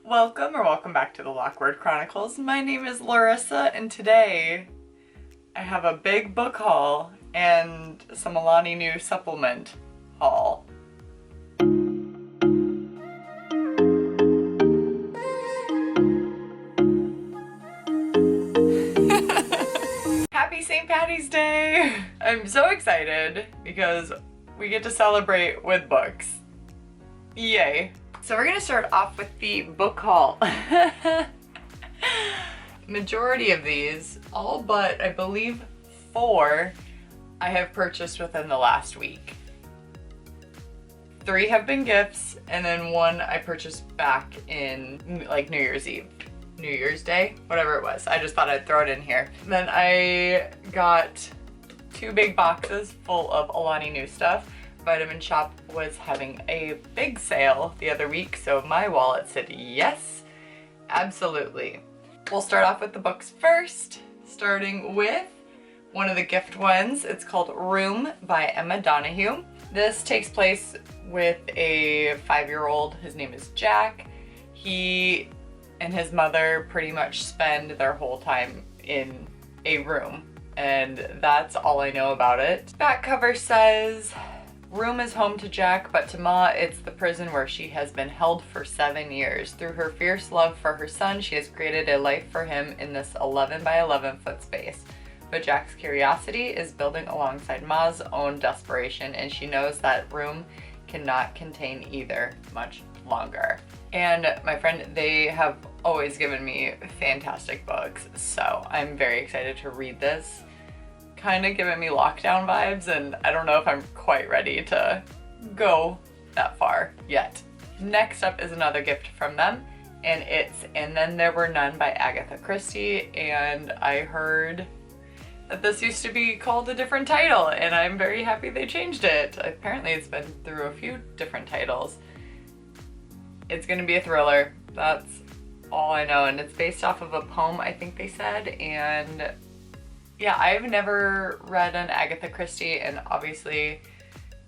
Welcome back to the Lockwood Chronicles. My name is Larissa, and today I have a big book haul and some Alani Nu supplement haul. Happy St. Patty's Day! I'm so excited because we get to celebrate with books. Yay. So we're gonna start off with the book haul. Majority of these, all but I believe 4, I have purchased within the last week. 3 have been gifts, and then 1 I purchased back in like New Year's Eve. New Year's Day, whatever it was. I just thought I'd throw it in here. Then I got 2 big boxes full of Alani Nu stuff. Vitamin Shoppe was having a big sale the other week, so my wallet said yes, absolutely. We'll start off with the books first, starting with one of the gift ones. It's called Room by Emma Donoghue. This takes place with a 5-year-old. His name is Jack. He and his mother pretty much spend their whole time in a room, and that's all I know about it. Back cover says, Room is home to Jack, but to Ma, it's the prison where she has been held for 7 years. Through her fierce love for her son, she has created a life for him in this 11 by 11 foot space. But Jack's curiosity is building alongside Ma's own desperation, and she knows that room cannot contain either much longer. And my friend, they have always given me fantastic books, so I'm very excited to read this. Kind of giving me lockdown vibes, and I don't know if I'm quite ready to go that far yet. Next up is another gift from them, and it's And Then There Were None by Agatha Christie, and I heard that this used to be called a different title, and I'm very happy they changed it. Apparently it's been through a few different titles. It's gonna be a thriller, that's all I know, and it's based off of a poem, I think they said, and yeah, I've never read an Agatha Christie, and obviously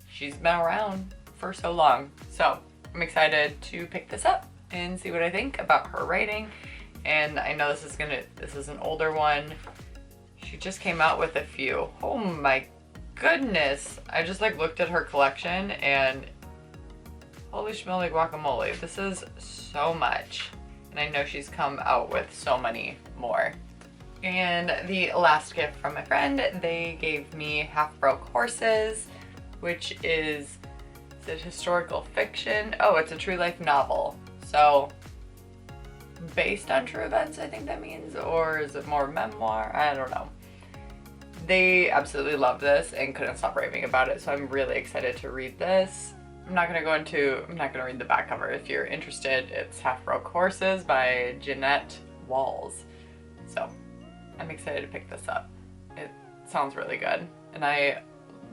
she's been around for so long. So I'm excited to pick this up and see what I think about her writing. And I know this is an older one. She just came out with a few. Oh my goodness. I just looked at her collection and holy schmoly guacamole. This is so much. And I know she's come out with so many more. And the last gift from my friend, they gave me Half Broke Horses, which is it historical fiction? Oh, it's a true life novel. So based on true events, I think that means, or is it more memoir? I don't know. They absolutely loved this and couldn't stop raving about it, so I'm really excited to read this. I'm not gonna read the back cover. If you're interested, it's Half Broke Horses by Jeanette Walls. So I'm excited to pick this up. It sounds really good. And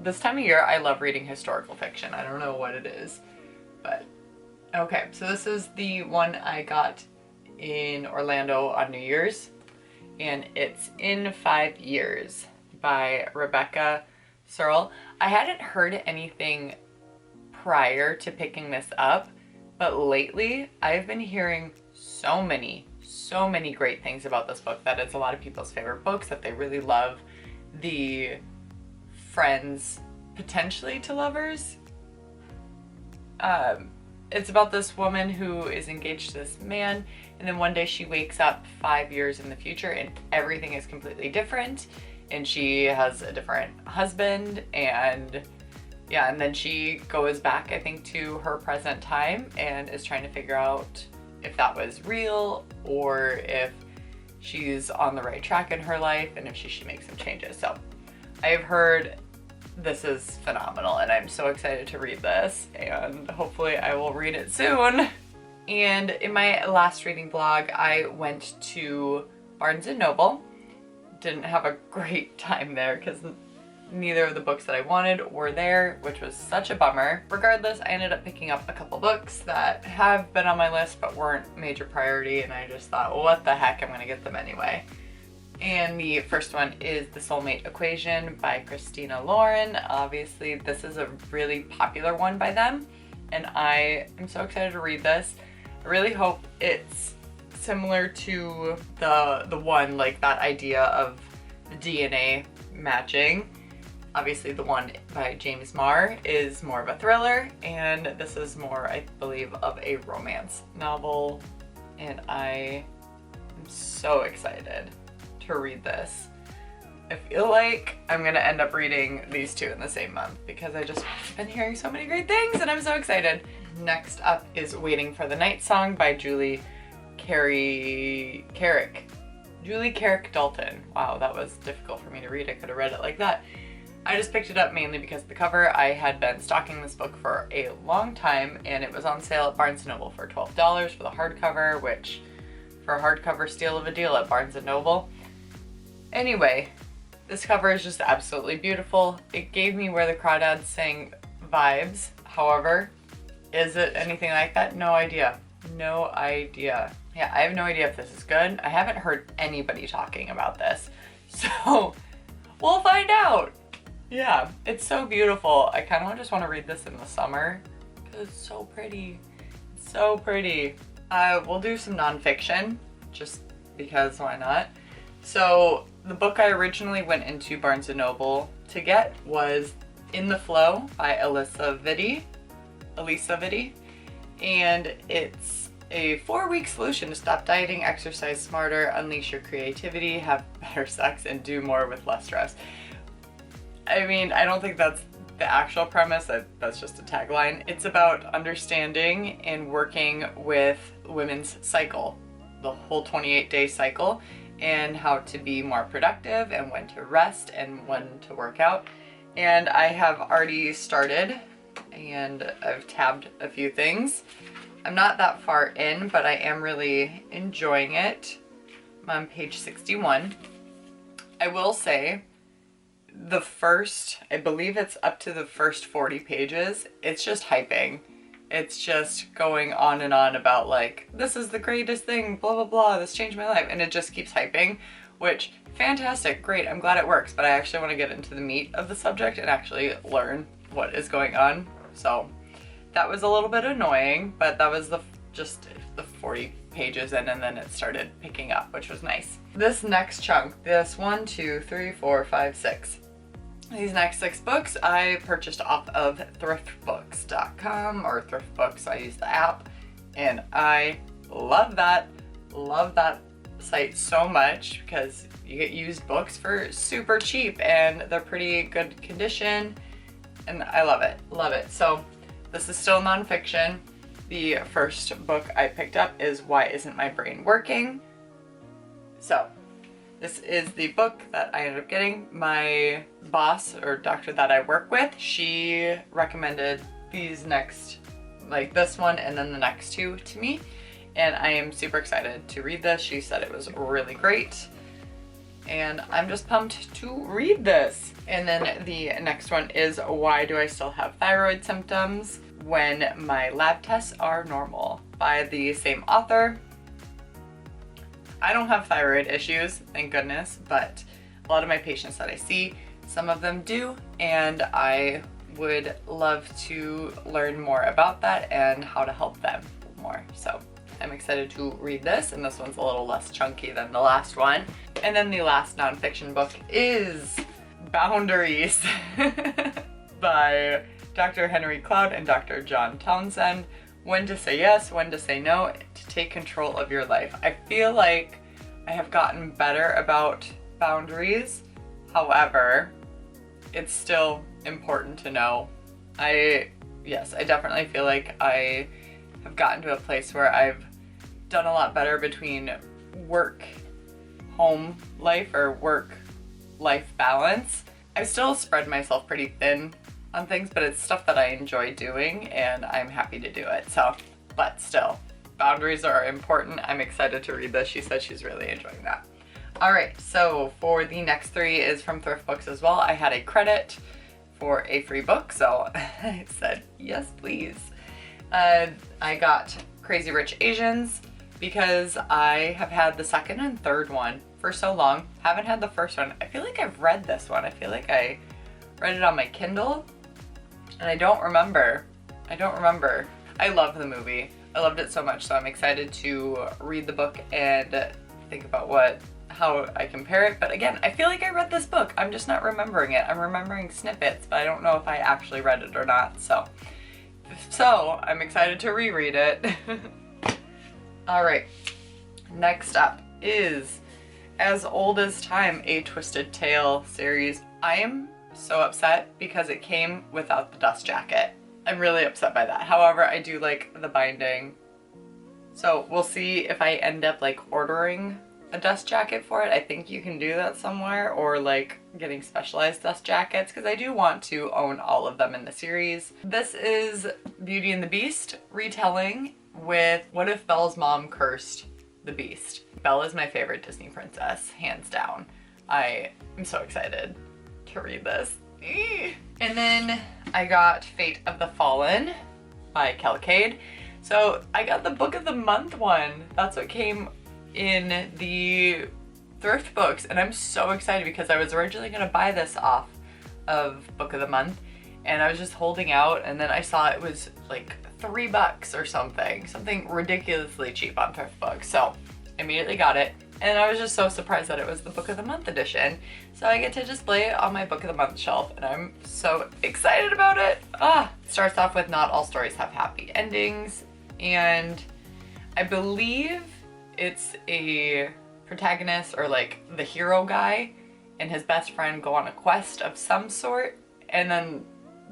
this time of year, I love reading historical fiction. I don't know what it is, but okay. So this is the one I got in Orlando on New Year's, and it's In 5 Years by Rebecca Searle. I hadn't heard anything prior to picking this up, but lately I've been hearing so many great things about this book, that it's a lot of people's favorite books, that they really love the friends potentially to lovers. It's about this woman who is engaged to this man, and then one day she wakes up 5 years in the future and everything is completely different, and she has a different husband, and yeah, and then she goes back, I think, to her present time and is trying to figure out if that was real or if she's on the right track in her life and if she should make some changes. So I've heard this is phenomenal, and I'm so excited to read this, and hopefully I will read it soon. And in my last reading vlog, I went to Barnes & Noble. Didn't have a great time there because neither of the books that I wanted were there, which was such a bummer. Regardless, I ended up picking up a couple books that have been on my list but weren't major priority, and I just thought, well, what the heck, I'm gonna get them anyway. And the first one is The Soulmate Equation by Christina Lauren. Obviously, this is a really popular one by them, and I am so excited to read this. I really hope it's similar to the one, like that idea of the DNA matching. Obviously the one by James Marr is more of a thriller, and this is more, I believe, of a romance novel, and I am so excited to read this. I feel like I'm gonna end up reading these two in the same month because I just been hearing so many great things and I'm so excited. Next up is Waiting for the Night Song by Julie Carrick. Julie Carrick Dalton. Wow, that was difficult for me to read. I could have read it like that. I just picked it up mainly because of the cover. I had been stalking this book for a long time and it was on sale at Barnes & Noble for $12 for the hardcover, which for a hardcover steal of a deal at Barnes & Noble. Anyway, this cover is just absolutely beautiful. It gave me Where the Crawdads Sing vibes. However, is it anything like that? No idea. No idea. Yeah, I have no idea if this is good. I haven't heard anybody talking about this. So, we'll find out. Yeah, it's so beautiful. I kind of just want to read this in the summer because it's so pretty. It's so pretty. We'll do some nonfiction just because why not? So the book I originally went into Barnes & Noble to get was In the Flow by Elisa Vitti. And it's a 4-week solution to stop dieting, exercise smarter, unleash your creativity, have better sex, and do more with less stress. I mean, I don't think that's the actual premise, that's just a tagline. It's about understanding and working with women's cycle, the whole 28-day cycle, and how to be more productive and when to rest and when to work out. And I have already started and I've tabbed a few things. I'm not that far in, but I am really enjoying it. I'm on page 61. I will say, I believe it's up to the first 40 pages, it's just hyping. It's just going on and on about like, this is the greatest thing, blah, blah, blah, this changed my life. And it just keeps hyping, which fantastic, great, I'm glad it works. But I actually want to get into the meat of the subject and actually learn what is going on. So that was a little bit annoying, but that was just the 40 pages in, and then it started picking up, which was nice. This next chunk, this 1, 2, 3, 4, 5, 6. These next 6 books I purchased off of thriftbooks.com or ThriftBooks. I use the app and I love that site so much because you get used books for super cheap and they're pretty good condition and I love it. So this is still nonfiction. The first book I picked up is Why Isn't My Brain Working? So this is the book that I ended up getting. My boss or doctor that I work with, she recommended these next, like this one and then the next 2 to me. And I am super excited to read this. She said it was really great. And I'm just pumped to read this. And then the next one is Why Do I Still Have Thyroid Symptoms When My Lab Tests Are Normal by the same author. I don't have thyroid issues, thank goodness, but a lot of my patients that I see, some of them do, and I would love to learn more about that and how to help them more. So I'm excited to read this, and this one's a little less chunky than the last one. And then the last nonfiction book is Boundaries by Dr. Henry Cloud and Dr. John Townsend. When to say yes, when to say no, to take control of your life. I feel like I have gotten better about boundaries. However, it's still important to know. Yes, I definitely feel like I have gotten to a place where I've done a lot better between work-home life or work-life balance. I still spread myself pretty thin on things, but it's stuff that I enjoy doing and I'm happy to do it. So, but still, boundaries are important. I'm excited to read this. She said she's really enjoying that. All right, so for the next 3 is from Thrift Books as well. I had a credit for a free book, so I said, yes, please. I got Crazy Rich Asians because I have had the second and third one for so long. Haven't had the first one. I feel like I've read this one. I feel like I read it on my Kindle and I don't remember. I love the movie. I loved it so much, so I'm excited to read the book and think about how I compare it. But again, I feel like I read this book. I'm just not remembering it. I'm remembering snippets, but I don't know if I actually read it or not. So I'm excited to reread it. All right, next up is As Old as Time, A Twisted Tale series. I am so upset because it came without the dust jacket. I'm really upset by that. However, I do like the binding. So we'll see if I end up like ordering a dust jacket for it. I think you can do that somewhere, or like getting specialized dust jackets, because I do want to own all of them in the series. This is Beauty and the Beast retelling with What If Belle's Mom Cursed the Beast. Belle is my favorite Disney princess, hands down. I am so excited to read this. And then I got Fate of the Fallen by Kelcade. So I got the Book of the Month one. That's what came in the thrift books, and I'm so excited because I was originally gonna buy this off of Book of the Month, and I was just holding out, and then I saw it was like $3 or something ridiculously cheap on thrift books. So I immediately got it, and I was just so surprised that it was the Book of the Month edition. So I get to display it on my Book of the Month shelf, and I'm so excited about it. It starts off with Not All Stories Have Happy Endings, and I believe it's a protagonist, or like the hero guy, and his best friend go on a quest of some sort, and then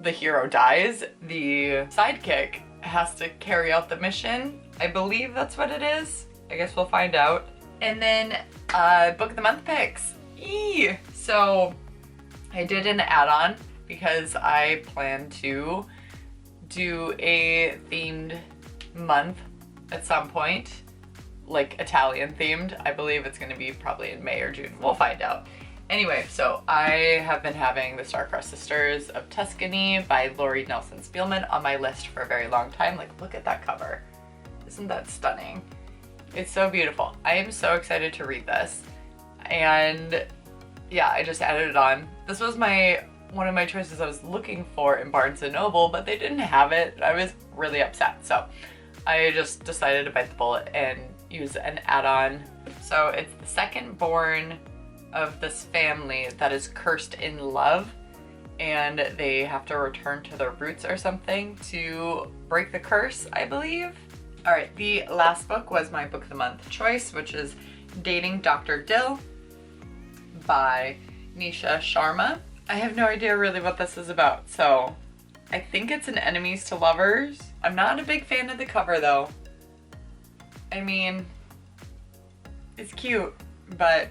the hero dies. The sidekick has to carry out the mission. I believe that's what it is. I guess we'll find out. And then Book of the Month picks. So I did an add-on because I plan to do a themed month at some point, like Italian themed. I believe it's gonna be probably in May or June. We'll find out. Anyway, so I have been having The Star-Crossed Sisters of Tuscany by Laurie Nelson Spielman on my list for a very long time. Like, look at that cover. Isn't that stunning? It's so beautiful. I am so excited to read this. And yeah, I just added it on. This was one of my choices I was looking for in Barnes & Noble, but they didn't have it. I was really upset. So I just decided to bite the bullet and use an add-on. So it's the second born of this family that is cursed in love, and they have to return to their roots or something to break the curse, I believe. All right, the last book was my Book of the Month choice, which is Dating Dr. Dill by Nisha Sharma. I have no idea really what this is about, so I think it's an enemies to lovers. I'm not a big fan of the cover though. I mean, it's cute, but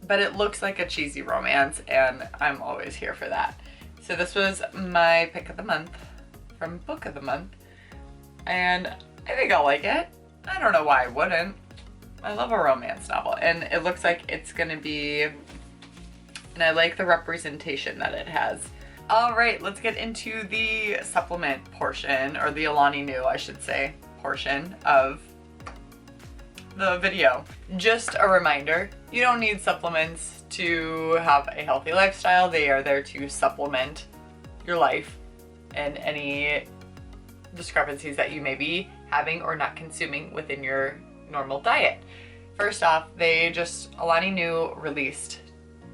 it looks like a cheesy romance, and I'm always here for that. So this was my pick of the month from Book of the Month, and I think I'll like it. I don't know why I wouldn't. I love a romance novel, and it looks like it's gonna be, and I like the representation that it has. All right, let's get into the supplement portion, or the Alani Nu, I should say, portion of the video. Just a reminder, you don't need supplements to have a healthy lifestyle. They are there to supplement your life and any discrepancies that you may be having or not consuming within your normal diet. First off, Alani Nu released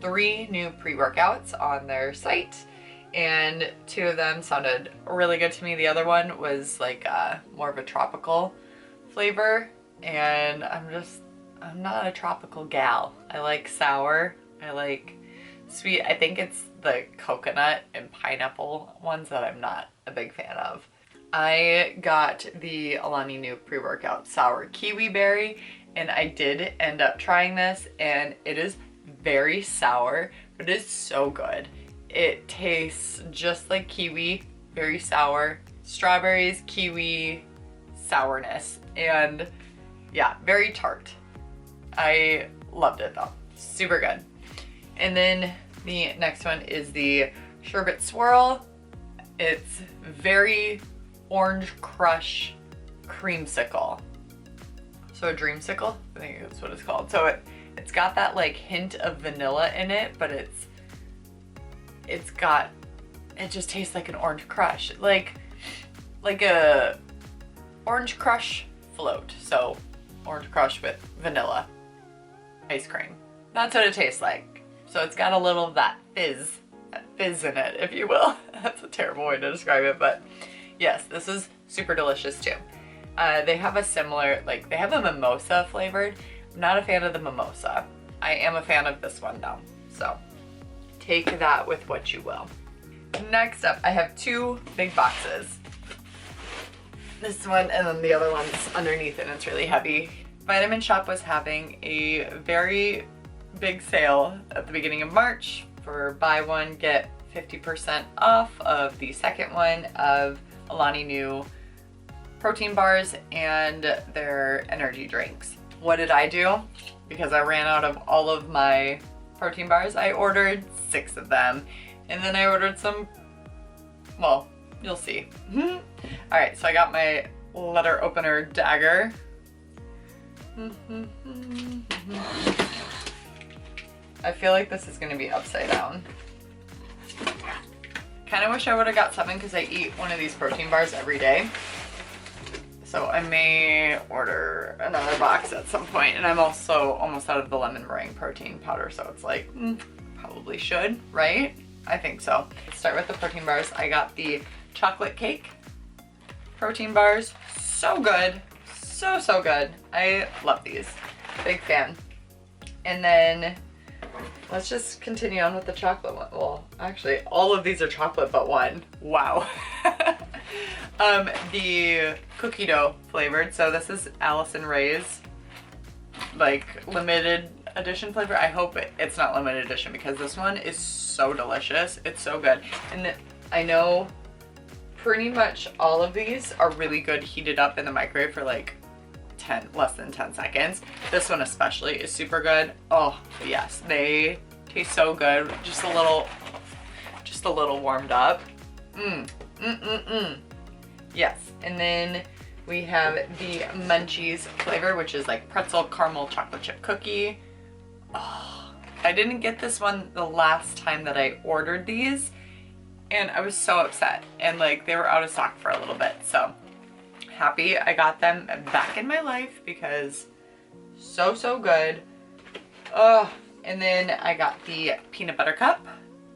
3 new pre-workouts on their site, and 2 of them sounded really good to me. The other one was like more of a tropical flavor, and I'm not a tropical gal. I like sour, I like sweet. I think it's the coconut and pineapple ones that I'm not a big fan of. I got the Alani Nu pre-workout sour kiwi berry, and I did end up trying this, and it is very sour, but it is so good. It tastes just like kiwi, very sour, strawberries, kiwi, sourness, and yeah, very tart. I loved it though, super good. And then the next one is the Sherbet Swirl. It's very Orange Crush creamsicle. So a dreamsicle, I think that's what it's called. So it's got that like hint of vanilla in it, but it just tastes like an Orange Crush. Like a Orange Crush float. So Orange Crush with vanilla ice cream. That's what it tastes like. So it's got a little of that fizz in it, if you will. That's a terrible way to describe it, but yes, this is super delicious too. They have a similar, like they have a mimosa flavored. I'm not a fan of the mimosa. I am a fan of this one though. So take that with what you will. Next up, I have two big boxes. This one and then the other one's underneath and it's really heavy. Vitamin Shoppe was having a very big sale at the beginning of March for buy one, get 50% off of the second one of Alani Nu protein bars and their energy drinks. What did I do? Because I ran out of all of my protein bars, I ordered 6 of them. And then I ordered some, well, you'll see. All right, so I got my letter opener dagger. I feel like this is gonna be upside down. Kind of wish I would have got 7 because I eat one of these protein bars every day. So I may order another box at some point, and I'm also almost out of the lemon meringue protein powder, so it's like, probably should, right? I think so. Let's start with the protein bars. I got the chocolate cake protein bars. So good. So good. I love these. Big fan. And then let's just continue on with the chocolate one. Well, actually, all of these are chocolate but one. Wow. The cookie dough flavored. So this is Allison Ray's like limited edition flavor. I hope it's not limited edition because this one is so delicious. It's so good. And I know pretty much all of these are really good heated up in the microwave for like less than 10 seconds. This one especially is super good. Oh yes, they taste so good. Just a little warmed up. Yes, and then we have the Munchies flavor, which is like pretzel caramel chocolate chip cookie. Oh, I didn't get this one the last time that I ordered these, and I was so upset. And like they were out of stock for a little bit, so happy I got them back in my life because so good. Oh, and then I got the peanut butter cup,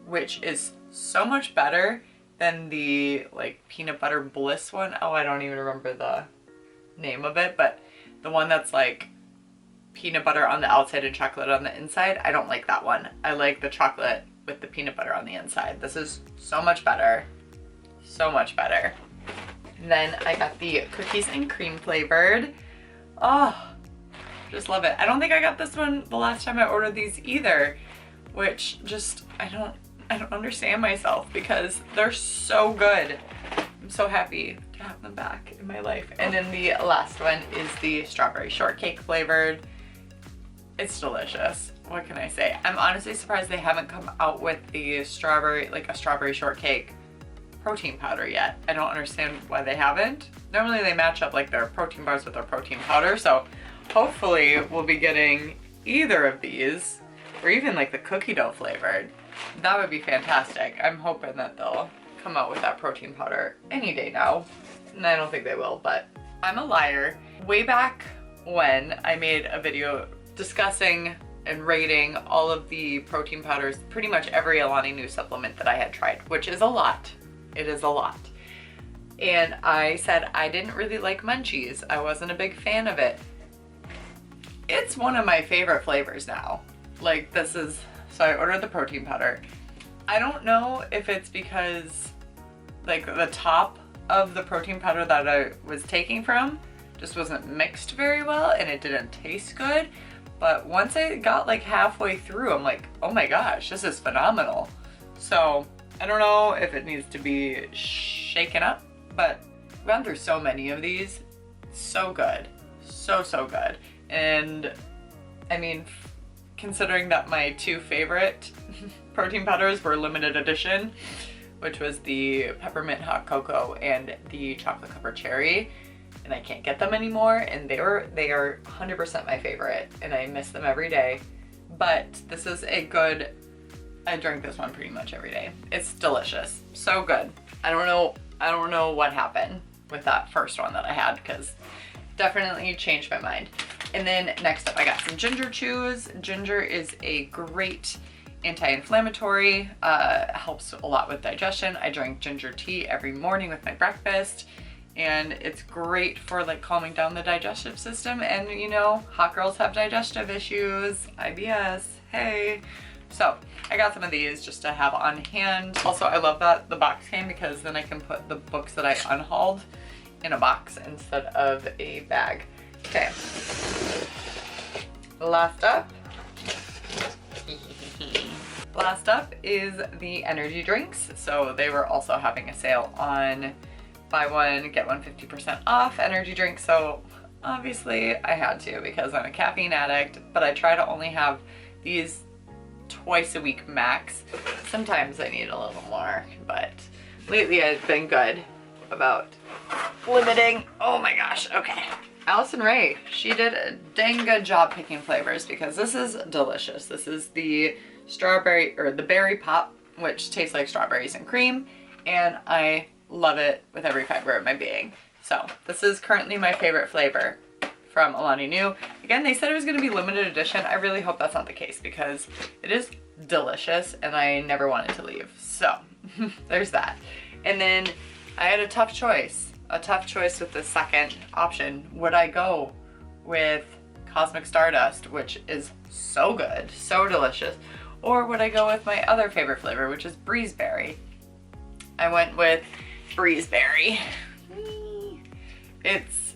which is so much better than the like peanut butter bliss one. Oh, I don't even remember the name of it, but the one that's like peanut butter on the outside and chocolate on the inside. I don't like that one. I like the chocolate with the peanut butter on the inside. This is so much better. So much better. And then I got the cookies and cream flavored. Oh, just love it. I don't think I got this one the last time I ordered these either, which just, I don't understand myself because they're so good. I'm so happy to have them back in my life. And then the last one is the strawberry shortcake flavored. It's delicious. What can I say? I'm honestly surprised they haven't come out with the strawberry, like a strawberry shortcake protein powder yet. I don't understand why they haven't. Normally they match up like their protein bars with their protein powder, so hopefully we'll be getting either of these or even like the cookie dough flavored. That would be fantastic. I'm hoping that they'll come out with that protein powder any day now. And I don't think they will, but I'm a liar. Way back when I made a video discussing and rating all of the protein powders, pretty much every Alani Nu supplement that I had tried, which is a lot. It is a lot. And I said I didn't really like Munchies. I wasn't a big fan of it. It's one of my favorite flavors now. Like this is, so I ordered the protein powder. I don't know if it's because like the top of the protein powder that I was taking from just wasn't mixed very well and it didn't taste good. But once I got like halfway through, I'm like, oh my gosh, this is phenomenal. So I don't know if it needs to be shaken up, but I've gone through so many of these. So good. So good. And I mean, considering that my 2 favorite protein powders were limited edition, which was the peppermint hot cocoa and the chocolate covered cherry, and I can't get them anymore, and they are 100% my favorite, and I miss them every day. But this is a good, I drink this one pretty much every day. It's delicious. So good. I don't know what happened with that first one that I had because definitely changed my mind. And then next up, I got some ginger chews. Ginger is a great anti-inflammatory, helps a lot with digestion. I drink ginger tea every morning with my breakfast, and it's great for like calming down the digestive system. And you know, hot girls have digestive issues, IBS, hey. So I got some of these just to have on hand. Also, I love that the box came because then I can put the books that I unhauled in a box instead of a bag. Okay, last up. Last up is the energy drinks. So they were also having a sale on buy one, get one 50% off energy drinks. So obviously I had to because I'm a caffeine addict, but I try to only have these twice a week max. Sometimes I need a little more, but lately I've been good about limiting. Oh my gosh, okay. Allison Rae, she did a dang good job picking flavors because this is delicious. This is the strawberry, or the berry pop, which tastes like strawberries and cream, and I love it with every fiber of my being. So this is currently my favorite flavor from Alani Nu. Again, they said it was going to be limited edition. I really hope that's not the case because it is delicious and I never wanted to leave. So there's that. And then I had a tough choice with the second option. Would I go with Cosmic Stardust, which is so good, so delicious, or would I go with my other favorite flavor, which is Breezeberry? I went with Breezeberry. It's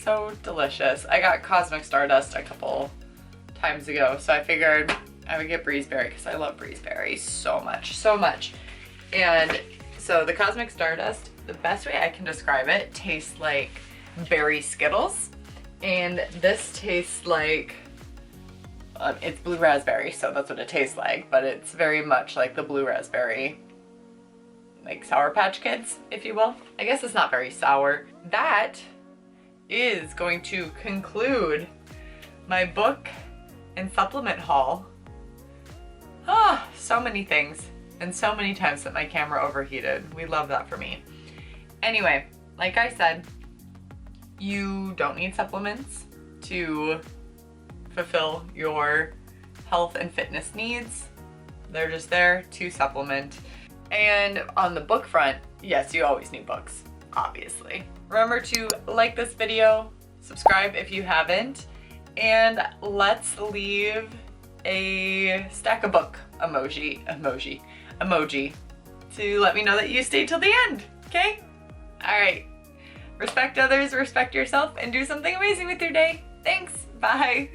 so delicious. I got Cosmic Stardust a couple times ago, so I figured I would get Breezeberry because I love Breezeberry so much, so much. And so the Cosmic Stardust, the best way I can describe it, tastes like berry Skittles, and this tastes like, it's blue raspberry, so that's what it tastes like, but it's very much like the blue raspberry, like Sour Patch Kids, if you will. I guess it's not very sour. That is going to conclude my book and supplement haul. Ah, so many things and so many times that my camera overheated. We love that for me. Anyway, like I said, you don't need supplements to fulfill your health and fitness needs. They're just there to supplement. And on the book front, yes, you always need books, obviously. Remember to like this video, subscribe if you haven't, and let's leave a stack of book emoji to let me know that you stayed till the end, okay? All right, respect others, respect yourself, and do something amazing with your day. Thanks, bye.